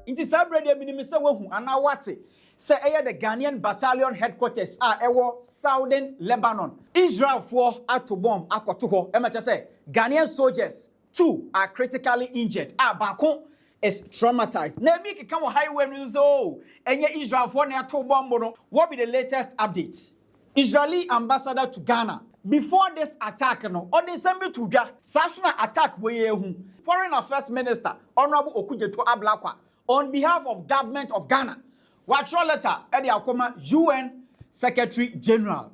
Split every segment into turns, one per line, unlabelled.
Inti sabrede minimisa wahu anawate se the Ghanian battalion headquarters ewo southern Lebanon. Israel for ato bomb akoto ho emacha say Ghanaian soldiers 2 are critically injured. Bako is traumatized. Na bi keka wo highway news enye Israel for na ato bomb no. What be the latest update? Israeli ambassador to Ghana before this attack no on December to ga sasuna attack we ehu. Foreign Affairs Minister Honorable Okujeto Ablakwa on behalf of government of Ghana, what's your letter at the Akoma UN Secretary General?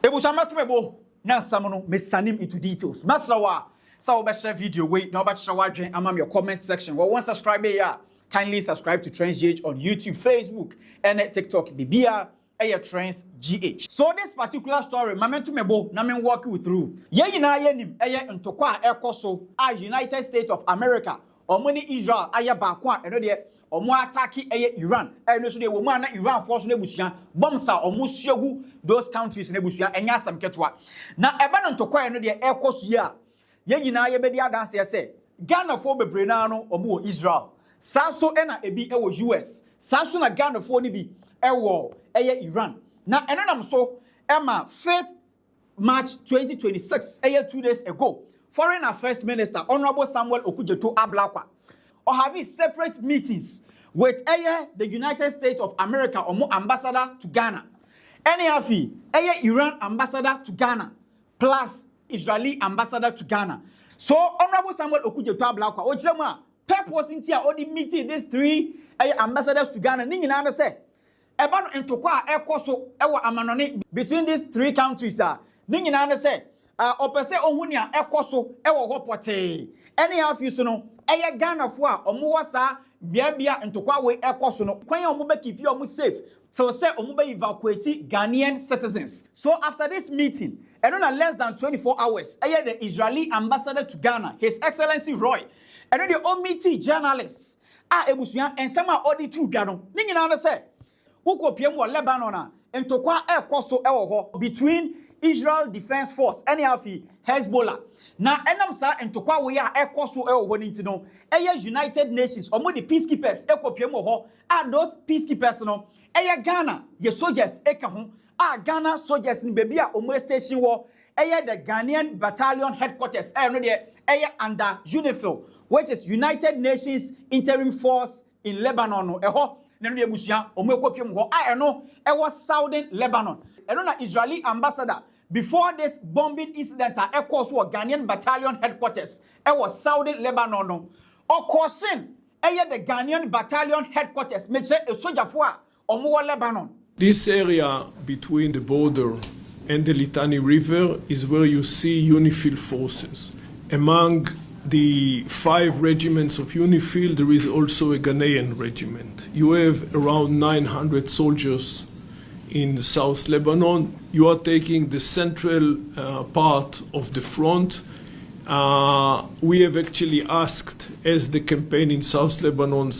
Ebusamatwebo na samono mesanim into details. Masawa so be share video wait now but share among your comment section. Well, one subscribe here, kindly subscribe to Trends GH on YouTube, Facebook, and TikTok. BBR Trends GH. So this particular story, Momentum Mebo, Namen walk you through. Ye na ye nim eye ntokwa ekoso a United States of America. Omoni Israel aya bakwa eno de omo attack Iran eno so de wo mu ana Iran force no ebusia bombs a omo suagu those countries no ebusia enya asam ketwa na eba no ntokwa eno de ekoso ya ye nyina ye bedi adanse ye se Ghana fo bebre na no omo Israel sanso ena ebi ewo US sanso na Ghana fo ni bi ewo Iran na eno nam so ema 5th March 2026 2 days ago Foreign Affairs Minister Honorable Samuel Okujeto Ablakwa or having separate meetings with the United States of America or ambassador to Ghana. NAFI, Iran ambassador to Ghana plus Israeli ambassador to Ghana. So Honorable Samuel Okujeto Ablakwa Ojema purpose in here or the meeting these 3 ambassadors to Ghana. Ningi na say eba no ntokwa ekoso ewo amanone between these 3 countries ningi na say opese ohunia ekoso ewo hopote any half you so no Ghana fo a omo wasa bia ntokwa we ekoso no kwan omo be keep you safe so say omo be evacuate Ghanaian citizens. So after this meeting and on less than 24 hours the Israeli ambassador to Ghana, His Excellency Roy, and the OMT journalists ebusuan ensema audit to Ghana ni nyina na say ukopiem wo Lebanon ntokwa ekoso ewo ho between Israel Defense Force, NAFI, Hezbollah. Now, enam sa entokwa we are ekoso woniti no. United Nations, omo the peacekeepers, ekopiem ho. Those peacekeepers no. Ghana, ye soldiers eka ho. Ghana soldiers ni baby omo station wo. The Ghanaian battalion headquarters. No de under UNIFIL, which is United Nations Interim Force in Lebanon no. Nenu de busia omo ekopiem ho. No was southern Lebanon. Na Israeli ambassador before this bombing incident was Ghanaian battalion headquarters was Saudi Lebanon no caution the Ghanaian battalion headquarters make sure a soldier for Lebanon.
This area between the border and the Litani River is where you see UNIFIL forces. Among the 5 regiments of UNIFIL there is also a Ghanaian regiment. You have around 900 soldiers in South Lebanon. You are taking the central part of the front. We have actually asked, as the campaign in South Lebanon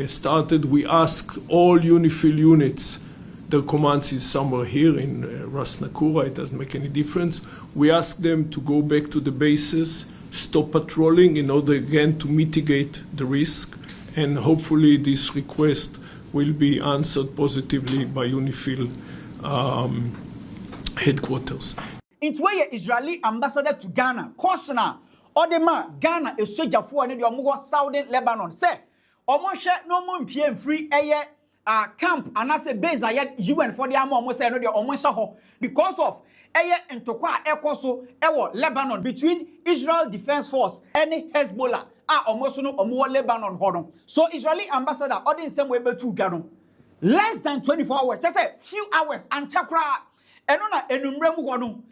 started, we asked all UNIFIL units, their commands is somewhere here in Ras Nakura, it doesn't make any difference. We asked them to go back to the bases, stop patrolling in order again to mitigate the risk, and hopefully this request will be answered positively by UNIFIL headquarters.
It's where Israeli ambassador to Ghana, Kosna, Odema, Ghana, a soldier for an idiom southern Lebanon. Say, Omoshe no more PM free camp, and I say base I UN for the armor, almost another Omoshaho because of and Tokwa Ekoso, Ewo, Lebanon, between Israel Defense Force and Hezbollah. Almost no more Lebanon hold. So Israeli ambassador ordering some way to Ghana. Less than 24 hours, just a few hours and chakra and on a enumremu wano.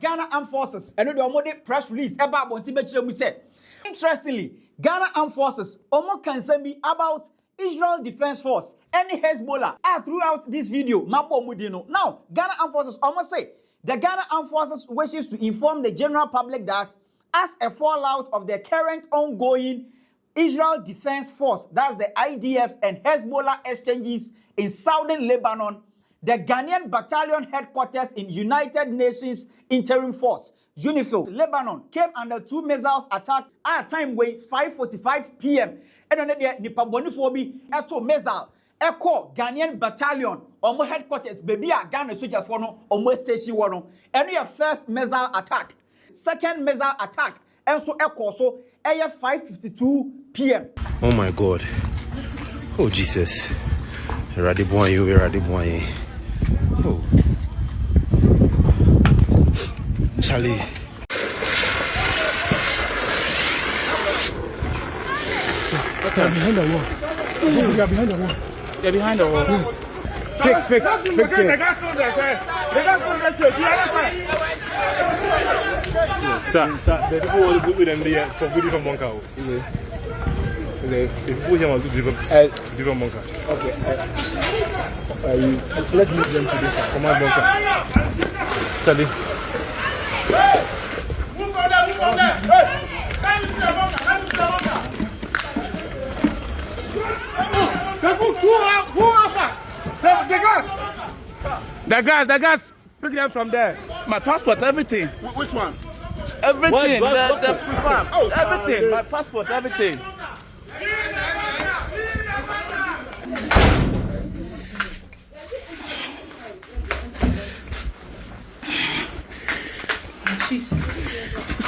Ghana Armed Forces and the press release about what we said. Interestingly, Ghana Armed Forces almost concerned me about Israel Defense Force and Hezbollah throughout this video. Now, Ghana Armed Forces almost say the Ghana Armed Forces wishes to inform the general public that as a fallout of the current ongoing Israel Defense Force, that's the IDF and Hezbollah exchanges in southern Lebanon, the Ghanaian battalion headquarters in United Nations Interim Force, UNIFIL, Lebanon, came under 2 missiles attack at a time way 5:45 p.m. And on the nipa bonifobi eto missile echo Ghanian battalion omo headquarters baby a Ghana soldier for no omo station wono. And your first missile attack, second missile attack, and so echo so 5:52 p.m.
Oh my God. Oh Jesus. Ready boy, you ready boy. Oh. Charlie.
They're behind the wall. They are behind the wall. They're behind the wall. Yes. Pick.
Sir, the people will with them there for good from bunker. The people here want to different bunker.
Okay. Let's move them to this
Command bunker. Charlie.
Move from there. Hey! Come into the bunker.
The gas. Pick them from there. My passport, everything.
Which one?
Everything.
What?
The farm. Oh, everything. My passport, everything.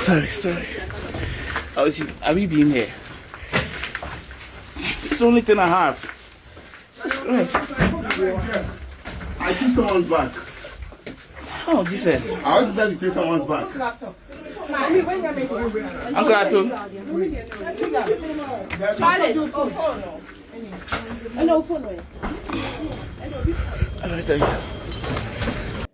Sorry. Have you been here? It's the only thing I have. Jesus Christ.
I took someone's back.
Oh, Jesus.
I always decided to take someone's back.
I'm glad to.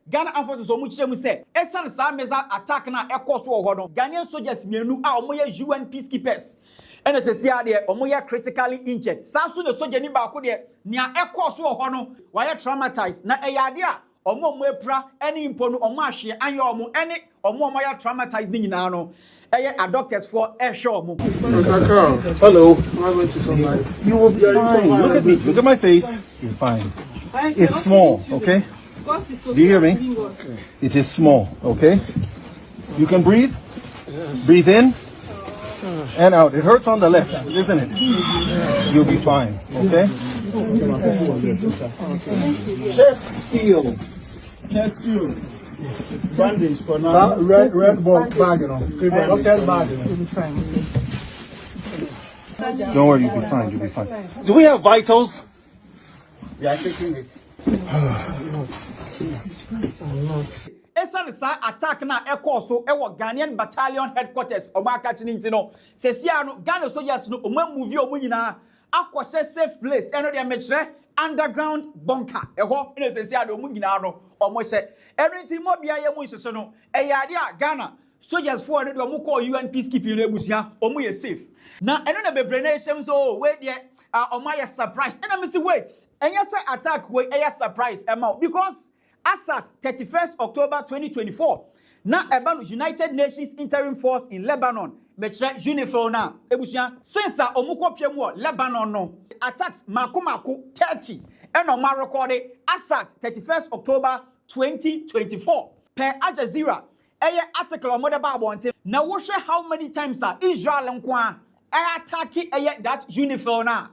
Ghana Armed Forces omu chire mu say esan sa missile attack na ekọ so ho no Ghanaian soldiers mienu a omo ye UN peacekeepers ene se sia de omo ye critically injured sa so the soldier ni ba ko de nia ekọ so ho no wa ye traumatized na eyade a omo epra ene impo no omo ahwe anye omo ene omo ya traumatized ni nyina no eye a doctors for ehwe omo.
Hello.
Am I going to survive?
You will be fine. Look at me. Look at my face. You're fine. It's small, okay? Do you hear me? It is small, okay? You can breathe. Breathe in and out. It hurts on the left, isn't it? You'll be fine, okay? Chest seal. Chest seal. Bandage for now. Red ball bag, you know. Don't worry, you'll be fine. You'll be fine. Do we have vitals?
Yeah, I'm taking it.
Esan sa attack na ekọ so ewo Ghanaian battalion headquarters omaka chinti no sesia no Ghana soldiers no omo movie omo nyina akọhye safe place eno de mekire underground bunker eho ene sesia de omo nyina no omo hye everything mo bia ye mo hye no eyade a Ghana soldiers for de omo call UN peacekeeping no ebusia omo ye safe na eno na bebre na echem so we de omo ye surprise ena me say wait enya say attack we eya surprise ema because as at 31st October 2024, na ebanu United Nations Interim Force in Lebanon, metre UNIFIL na ebusia since omukọ piemu Lebanon no attacks maku 30 and on my recorded as at 31st October 2024 per Al Jazeera eye article on mother babonte na wo hwe how many times Israel nkwa attack that UNIFIL na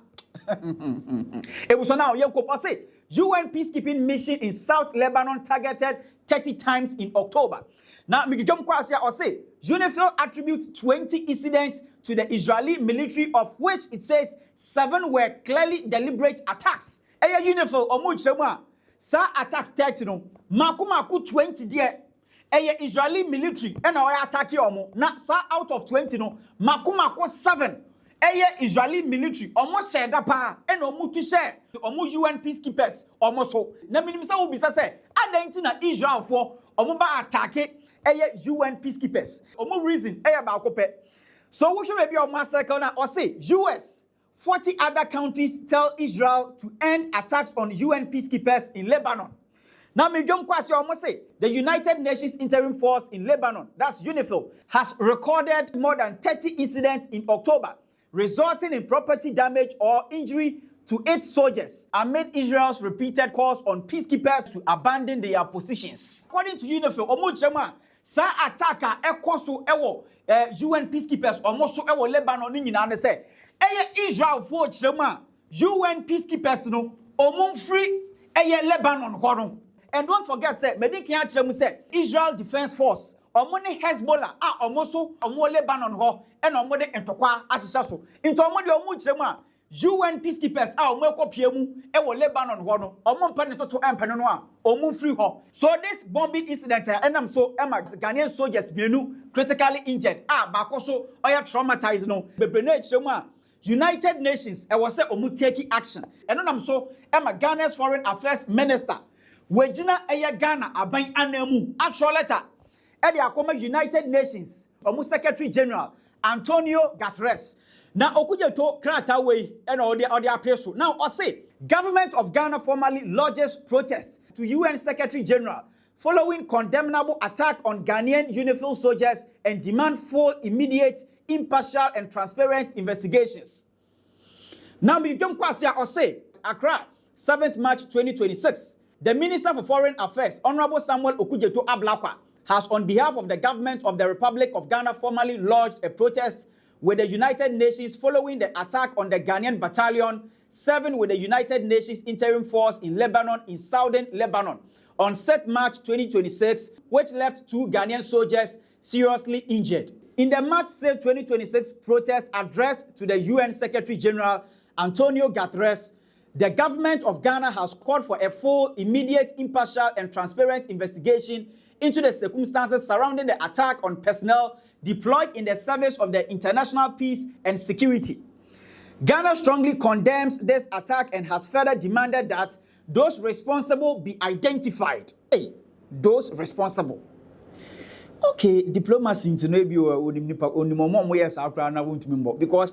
ebusia na yenko say UN peacekeeping mission in South Lebanon targeted 30 times in October. Now, Migijom Kwasia or say UNIFIL attributes 20 incidents to the Israeli military, of which it says 7 were clearly deliberate attacks. Eya UNIFIL omuchema sa attacks 30 no maku 20 there. Eya Israeli military and our attack omo na sa out of 20 no maku 7. Eye Israeli military almost share that pa and omu to share omu UN peacekeepers almost so na minim say obi say adanti na Israel for omu ba attack eye UN peacekeepers omu reason eye ba akope so wo hwe be omu circle na or say US 40 other countries tell Israel to end attacks on UN peacekeepers in Lebanon. Now, say the United Nations Interim Force in Lebanon, that's UNIFIL, has recorded more than 30 incidents in October, resulting in property damage or injury to 8 soldiers amid Israel's repeated calls on peacekeepers to abandon their positions. According to UNIFIL, Sa attack a ekoso ewo UN peacekeepers almost so ewo Lebanon ni nyina ne say eye Israel fo chirema UN peacekeepers no omon free eye Lebanon ho no. And don't forget say medikin chiremu say Israel Defense Force omone Hezbollah almost so omo Lebanon ho and omo de entokwa asisa so into omo de omo chirema UN peacekeepers omo ekopiemu ewo Lebanon ho no omo mpa ne toto empene no a omo free ho. So this bombing incident enam so Ghanaian soldiers bienu critically injured bako so oya traumatized no bebrene chiremu a United Nations was say omu taking action. And then I'm so Ghana's Foreign Affairs Minister. Wejina eya Ghana aban anemu. Actual letter. Edi akoma United Nations. Omu Secretary General Antonio Guterres. Now okuje to krata way and all the apeso. Now I say government of Ghana formally lodges protest to UN Secretary General following condemnable attack on Ghanaian UNIFIL soldiers and demand for immediate, impartial and transparent investigations. Now, we come kwasia or say Accra, 7th March 2026. The Minister for Foreign Affairs, Honorable Samuel Okudzeto Ablakwa, has on behalf of the government of the Republic of Ghana formally lodged a protest with the United Nations following the attack on the Ghanian battalion 7 with the United Nations Interim Force in Lebanon in southern Lebanon on 7th March 2026, which left 2 Ghanaian soldiers seriously injured. In the March 6, 2026 protest addressed to the UN Secretary General Antonio Guterres, the government of Ghana has called for a full, immediate, impartial and transparent investigation into the circumstances surrounding the attack on personnel deployed in the service of the international peace and security. Ghana strongly condemns this attack and has further demanded that those responsible be identified. Hey, those responsible. Okay, diplomacy into maybe because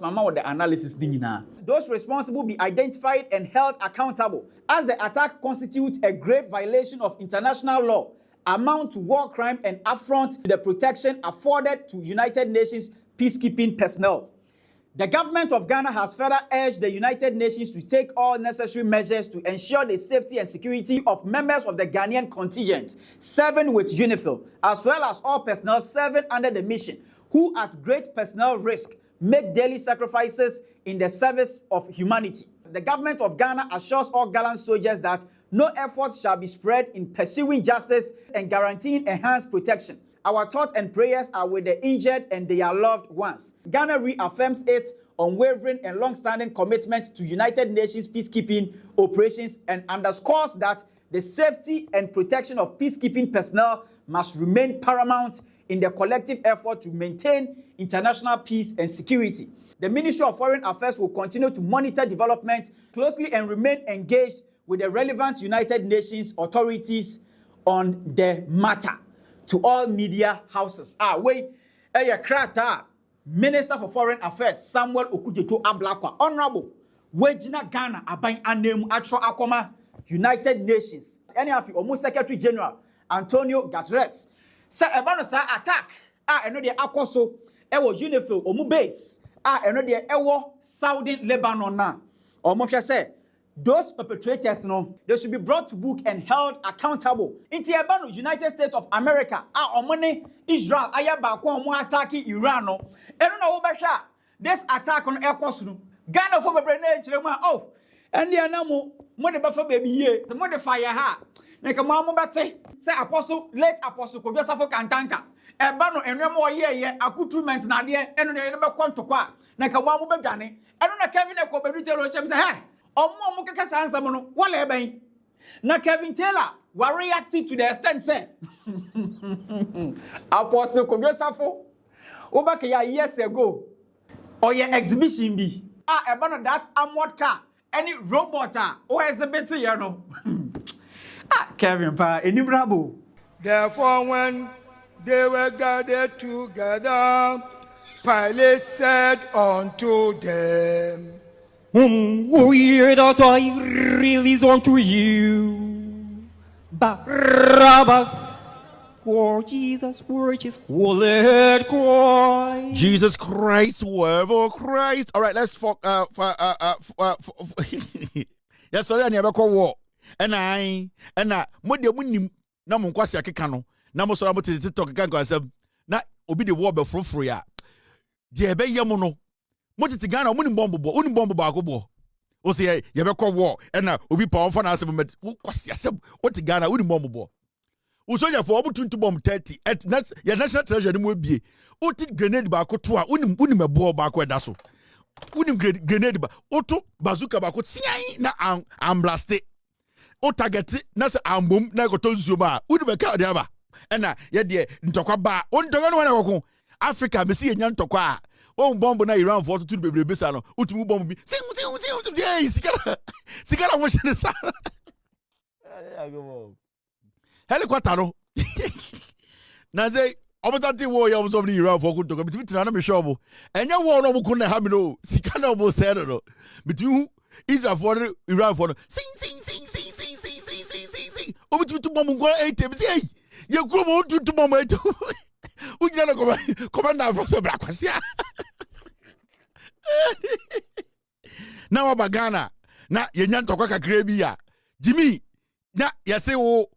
mama with the analysis those responsible be identified and held accountable, as the attack constitutes a grave violation of international law, amount to war crime and affront to the protection afforded to United Nations peacekeeping personnel. The government of Ghana has further urged the United Nations to take all necessary measures to ensure the safety and security of members of the Ghanaian contingent, 7 with UNIFIL, as well as all personnel serving under the mission, who at great personal risk make daily sacrifices in the service of humanity. The government of Ghana assures all gallant soldiers that no efforts shall be spread in pursuing justice and guaranteeing enhanced protection. Our thoughts and prayers are with the injured and their loved ones. Ghana reaffirms its unwavering and long-standing commitment to United Nations peacekeeping operations and underscores that the safety and protection of peacekeeping personnel must remain paramount in the collective effort to maintain international peace and security. The Ministry of Foreign Affairs will continue to monitor development closely and remain engaged with the relevant United Nations authorities on the matter. To all media houses. Krata, Minister for Foreign Affairs, Samuel Okudzeto Ablakwa, Honorable, Wejina Ghana, Aban Anemu, Atro Akoma, United Nations, any of you, almost Secretary General, Antonio Guterres. Sa ebano sa attack, eno de akoso, ewo UNIFIL, omu base, eno de ewo Southern Lebanon na. Omo say, those perpetrators, they should be brought to book and held accountable. In the United States of America, Israel, attacking Iran. This attack on Air Force, Ghana for the and the animal, what the buffer baby ye, the modifier ha. Nakamamo Bate, say Apostle, late Apostle, Kobasa for Kantanka. Ebano and Remo ye, accoutrements Nadia, and never come to qua. Nakamamu Begani, I don't know Kevin a cooperate say, Omo mukaka sansa mono wale ben na Kevin Taylor were reacting to the extent say Apostle Kobesafo obaka ya years ago or your exhibition be ebano that armored car any robot or exhibit you know Kevin pa eni brabo.
Therefore when they were gathered together, Pilate said unto them,
whom we that I release unto you, Barabbas, for Jesus, which is called Christ.
Jesus Christ, whoever Christ. All right, let's yes, sorry, I never call war. And I, Modia Munim, Namun Quasia Kikano. na mo so na mo te TikTok kan kwasem na obi de wo be frofro ya de be yem no mo te Ghana mo ni bomb ba akobọ o se ye be kọ war na obi pa on fa na asem met kwasi asem o te Ghana wo ni bomb bo o soja for obu tuntu bomb 30 at ya national treasure ni mo bie o te grenade ba akoto a wo ni mebo ba akọ eda so wo ni grenade ba o to bazooka ba akọ tian na amblaste o target na se ambom na ekoto nsuo ba wo ni be ka de aba na ye de ntokwa ba o ntokwa no na kokon Africa me si yenya ntokwa a o bomb na Iran for to bebrebe sa no utumu bomb bi sikara mo shine sa helicopter no na say obotati wo ya mo so ni Iran for ntokwa bitimi tina na me show enye wo no mo kun na ha me no sikara mo se no bitimi Israel for Iran for no sing obitimi to bomb ngo 80 bi say ye kuro mo to bomb 80 ujira na commander for so bra kwasia na wa Ghana na yenya ntokwa kakra bi ya Jimmy na yese wo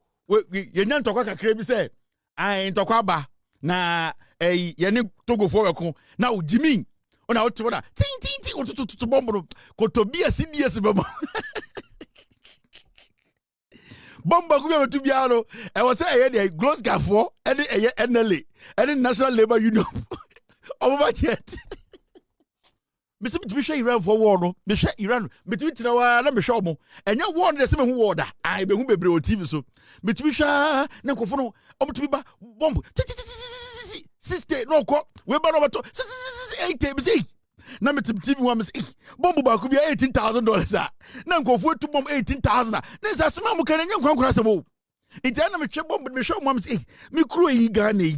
yenya ntokwa kakra bi se ai ntokwa ba na ye ne Togo fo weko na o Jimmy ona o te wona tin o tutu bombo ko to bi CDS be mo bomba ku be to bia no e wo se ye dey gross gafo e dey ye NLA e National Labor Union o budget me se bitimi hwe Iran for war no me hwe Iran bitimi tira wa na me hwe omo enya war no se me hu war da ai be hu bebre o TV so bitimi hwa na nkofo no omtumi ba bomb sister no ko we ba no bato 8 be na me TV wa me say bomb ba ku bia $18,000 a na nkofo etu bomb 18,000 na se asema mu kan nya nkwankura se mo ita na me hwe bomb me hwe mo me say me kuro yi Ghana yi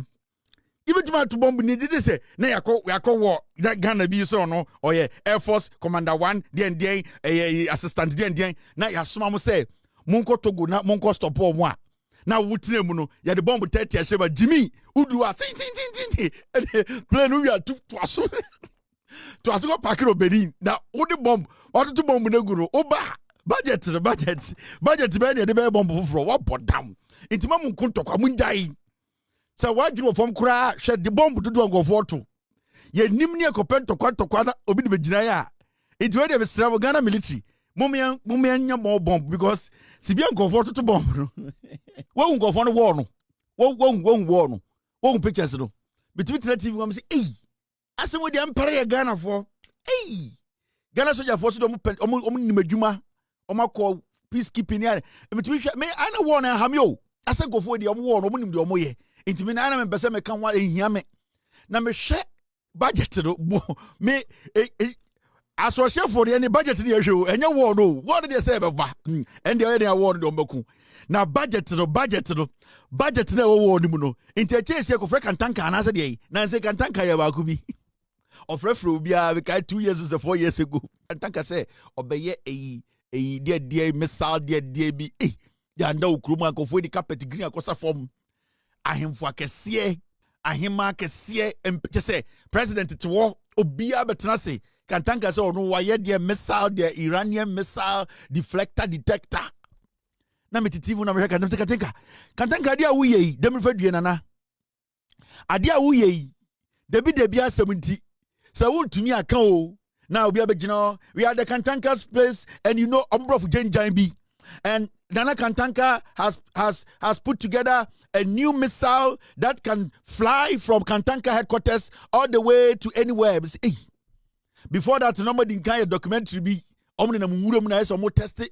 ibetuma to bomb ni did say na yakọ war that Ghana bi so no oye Air Force Commander 1 den assistant den na yasoma mo say monko Togo na monko stop o mo a na wutine mu no ya de bomb 30 asheba Jimmy udu a tin plane we are to aso go pakiro Benin na udi bomb what to bomb na guru oba budget be de be bomb fufuro what put down intima mu kontokwa munjai sa wajiro fom kura hwe de bomb dodo angofo to ye nim ne ekopento kwantokwa na obi de begina ya it we de be sra Ghana military mumia nya more bomb because sibia angofo to bomb no wo angofo no war no wo no pictures no between TV we say eh asemo de empire Ghana for eh Ghana soldier force do omo nim adwuma omo call peacekeeping ya between me ana war na hamio asa angofo de omo war no omo nim de omo ye intimi na ana me pese me kan wa ehia me na me hwe budget no me associate for any budget ni ehwe enye word no what dey say be ba and the other word do mbeku na budget no na wo word mu no inti eche ko freka tanka na se dey na se kan tanka ya ba ku bi ofrefre obi a be kai 2 years or 4 years ago tanka say obeye eyi de missile de bi ya nda okrumu akofo di carpet green akosa form ahemfo akese ahema akese empche say president to war obia betena say kan tanka say ono waye de missile de Iranian missile deflector detector na metitivu na mehaka ndem kan tanka dia wuye dem fadue nana ade a wuye debi asemunti say wontumi aka o na obi abegina we are the Kantanka's place and you know Ombrof Jenjan bi and Nana Kantanka has put together a new missile that can fly from Kantanka headquarters all the way to anywhere. Before that, nobody can a documentary be omni na murum na so mo test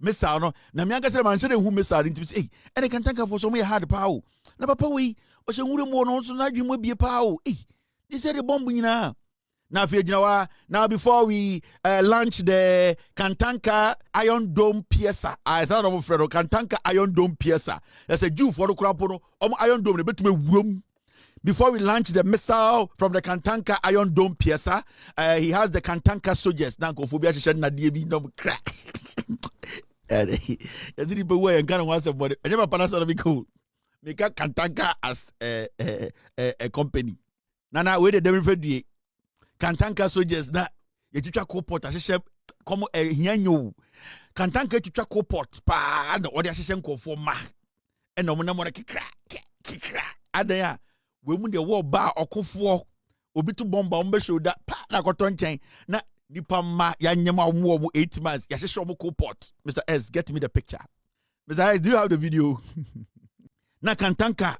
missile no. Na mi anga say man shede hu missile into say and Kantanka for so me hard power. Na papa we o se murum no so na dwuma bie power. They said the bomb nyina. Now before we launch the Kantanka Iron Dome Piesa, I thought of Fredo Kantanka Iron Dome Piesa. There's a Jew for the Krapono, Iron Dome, room. Before we launch the missile from the Kantanka Iron Dome Piesa, he has the Kantanka soldiers. Now, Kophobia Shan Nadibi no crack. And he didn't away and kind of wants somebody. I never pronounce it to be cool. Make Kantanka as a company. Nana, where the devil for the Kantanka soldiers na yetwitwa coport ahyehyɛ komo hianyo Kantanka yetwitwa coport pa na ode ahyehyɛ nkofo ma ena mo na mo kekra kikra adaya we mu de wo ba okofo obi to bomba ombe shoulder pa na koton chen na nipa ma ya nyema omo 8 months ya hye omo cool pot. Mr. S, get me the picture. Mr. S, do you have the video? Na kantanka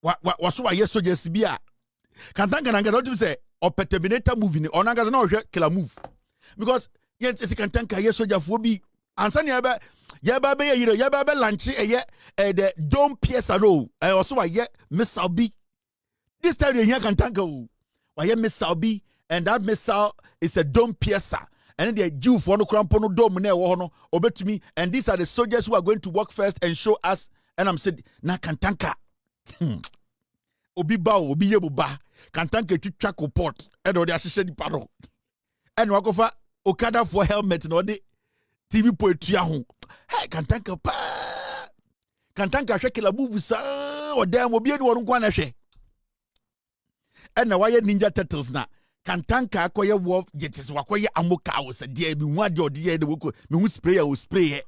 wa so wa yeso jesi bia kantanka na ngado tim say Terminator movie ni ona ngasa na ohwe killer move because yet kantanka yeso jafo bi ansa ne ya ba be yire ya ba be lanche the dome piece no also wa ye missile bi this time you hear kantanka o wa ye missile bi and that missile is a dome piece and the Jew for no crampo no dome na wo no obetumi and these are the soldiers who are going to work first and show us. And I'm saying, na kantanka. Obi ba obi yebu ba. Kantanka twitwa ko port. And odi asese di paro. And wakofa okada for helmet na odi TV poetry ho. Hey kantanka pa. Kantanka hwe kila move sa odam obi eni wonu kwa na hwe. And na waye Ninja Turtles na. Kantanka akoye wolf jetis wakoye amoka wo se dia bi hu ade odi ye de woko me hu spray o spray.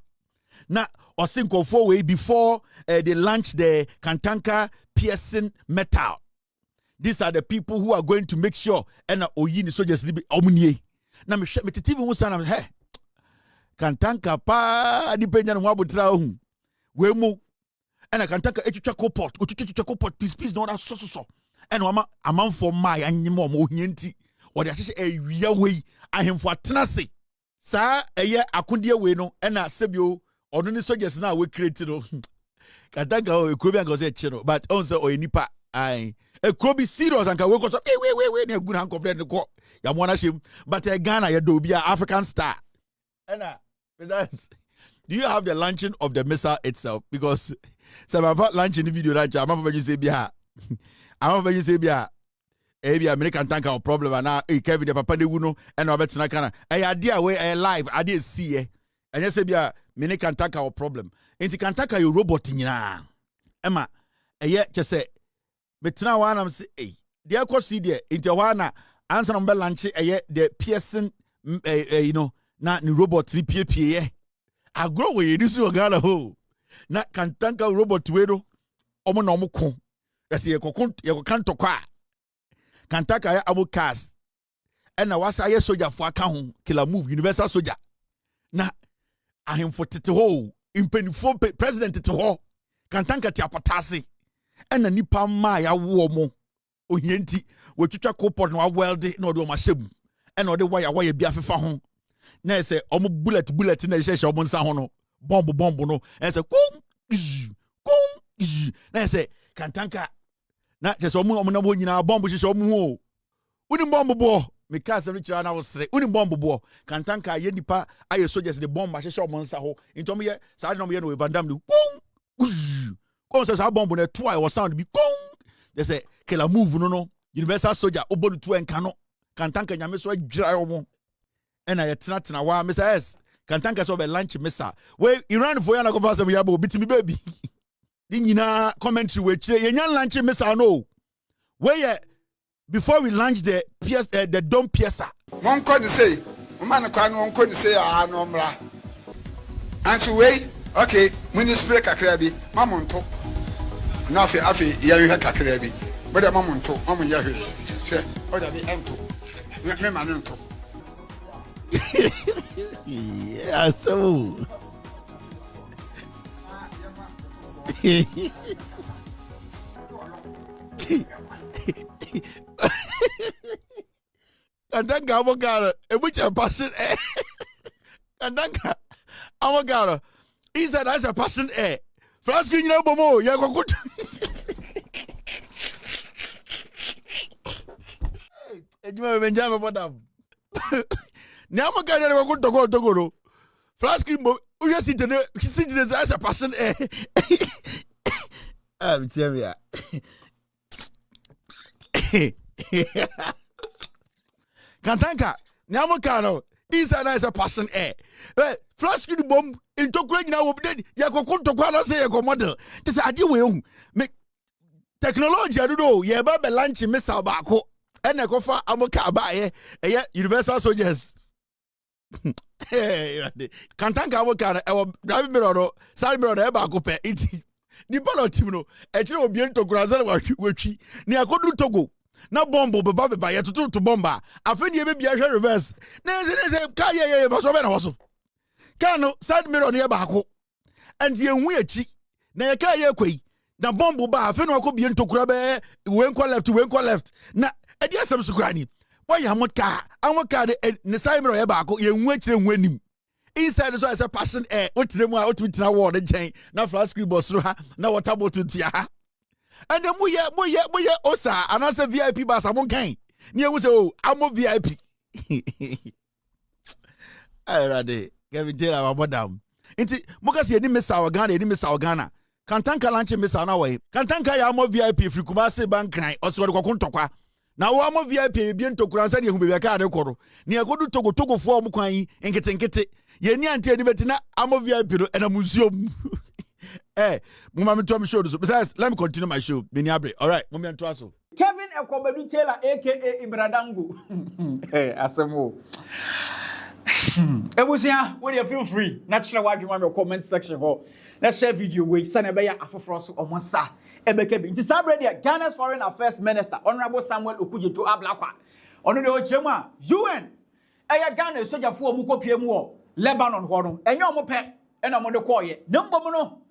Now, or think of 4 way before they launch the Kantanka piercing metal. These are the people who are going to make sure and oyini soldiers libe omunye. Na me TV who sana hey Kantanka pa di penya no abutra hu. We mu and Kantanka etwitwa koport, otwitwa koport peace no that so. And ama for my anyimo mo hienti. Or they say awia we ahemfo atenase. Sa eye akonde we no na sebio ono ni soldiers na we create no Kantanka o ekrobi anka say chino but on say o enipa ai ekrobi serious anka we ko so we na gu na confident ko ya mo na shem but Ghana ya do bia African star and do you have the launching of the missile itself because some about launching the video that I'm about you say bia Ebi American Kantanka o problem na Kevin the papa de wuno and obetina kana idea we live idea see and you say bia mini Kantanka o problem enti Kantanka yo robot nyina ema che betina wa na say dey ko see there enti wa na answer no be launch the piercing na ni robot ni pie agro we edi so Ghana ho na Kantanka robot we do omo na omo ko yesi ye kan tokwa Kantanka ya abocast and na wasa ye soldier for aka ho killer move universal soldier na ahemfo tete ho impenifo president tete ho Kantanka ti apotase and na nipa ma ya wo mo ohienti wetwitwa koport na welde na ode o mahyem and ode wire bia fefa ho na say omo bullet na sheshe omo nsa ho no bomb no and say kum na say Kantanka na just omo na bo nyina bomb sheshe omo ho uni bomb bo me ka se richara na wo sere uni bomb bo Kantanka ye nipa aye soldiers the bomb sheshe omo nsa ho ntom ye sa de no ye no Van Dam no kum say sa bomb na to I was sound bi kum they say killer move no universal soldier obodu to enka no Kantanka nyame so adwira omo and I tena wa Mr. S Kantanka so be lunch missa we Iran for ya na go fast we yabo bitimi baby di nyina commentary we chire ye nyan lunch missa no we before we launch the PS the dome piesa
One could say man kwa no could say no mra anti we okay when you spray kakra bi mamonto na afi ya hwe kakra bi but mamonto mamunya hwe hwe o da bi ento me manonto
yeah, so Kantanka abogara ebucha passion Kantanka abogara he said that's a passion France green na bomo ya kokutu ejima me njama bodam ni amagara na kokutu togoro France green bo uya sitene that's a passion tell me Kantanka nyamukano isa na isa passion flash screen bomb into great now dead ya kokunto kwa na say ya model this ade we hu me technology I don't know ye ba be launch missile ba ko ene ko fa amoka ba ye universal soldiers Kantanka amoka na driving mirror no side mirror na ba ko pe it ni ball team no e kire obi ntokura za wa twi ni akodu Togo na bombo beba ye to bomba afa ni e be bia hwe reverse na se ka ye fa so be na wo so ka no side mirror no ye ba ko and ye hu achi na ye ka ye kwai na bombo ba afa no akobie ntokura be we nkwa left na e dia sam sukura ni why amot ka de ne side mirror ye ba ko ye hu akire hu anim inside so I say passion air otire mu a otumitina wall de gen na flash screen boss ro ha na water bottle tia ha and the moye osa anasa VIP bus amon kan ni e say oh amo VIP ay rade give me tell our madam inti mokasi eni mesa wa Ghana kantanka lanche mesa na way kantanka ya amo VIP free Kumasi bank kan oso de kokon tokwa na wo amo VIP e bien tokura nsa de hu be ka de koro ni akodu Togo fo om kwan yi nkete ye ni ante ni betina amo VIP no na museum mama me to me show so besides let me continue my show Beni Abre all right mama to aso
Kevin Ekobedu Taylor aka Ibradangu asemo Ebusia when you feel free natural wadwuma me comment section ho let's share video we send be ya afoforo so omonsa ebekebi nti sabre dia Ghana's foreign affairs minister honorable Samuel Okudzeto Ablakwa ono de ochemu a UN eya Ghana sojafo omu kopie mu o Lebanon ho no enye omo pe ena omo de koye nembom no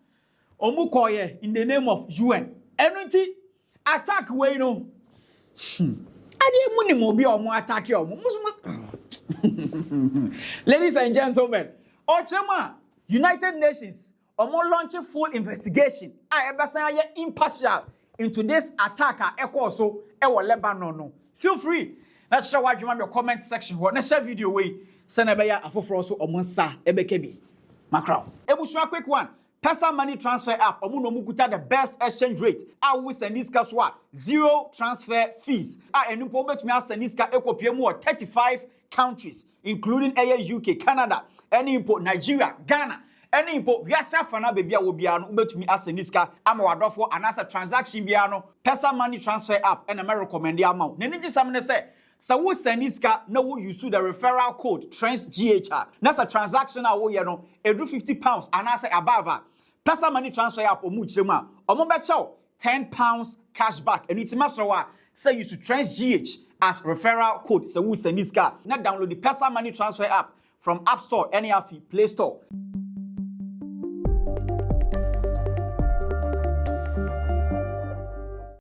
omu koye in the name of UN enu nti attack we no ade mu ni mo bi omo attack omo ladies and gentlemen ochema United Nations omo launch full investigation a ebesan ye impartial into this attack a so e wo Lebanon no feel free na share wadwuma me comment section ho na share video we send be ya afoforo so omo nsa ebekebi macro ebusu quick one Pesa money transfer app omo no mukuta the best exchange rate a we send this cash wa zero transfer fees a enumpo betumi send this ka ekopie mu 35 countries including UK, Canada, any import Nigeria, Ghana, any import wiasa fana baby a wo bia no betumi send this ka ama wadofo anasa transaction bia no Pesa money transfer app and am recommend amount na nji samne say so we send this ka na we use the referral code TRANSGHR that's a transaction a wo ye no edu £50 anasa above Pesa money transfer app omu chema omo be chow £10 cash back and it's master say use to TRANSGH as referral code so we send this ka na download the Pesa money transfer app from App Store, NAF, Play Store.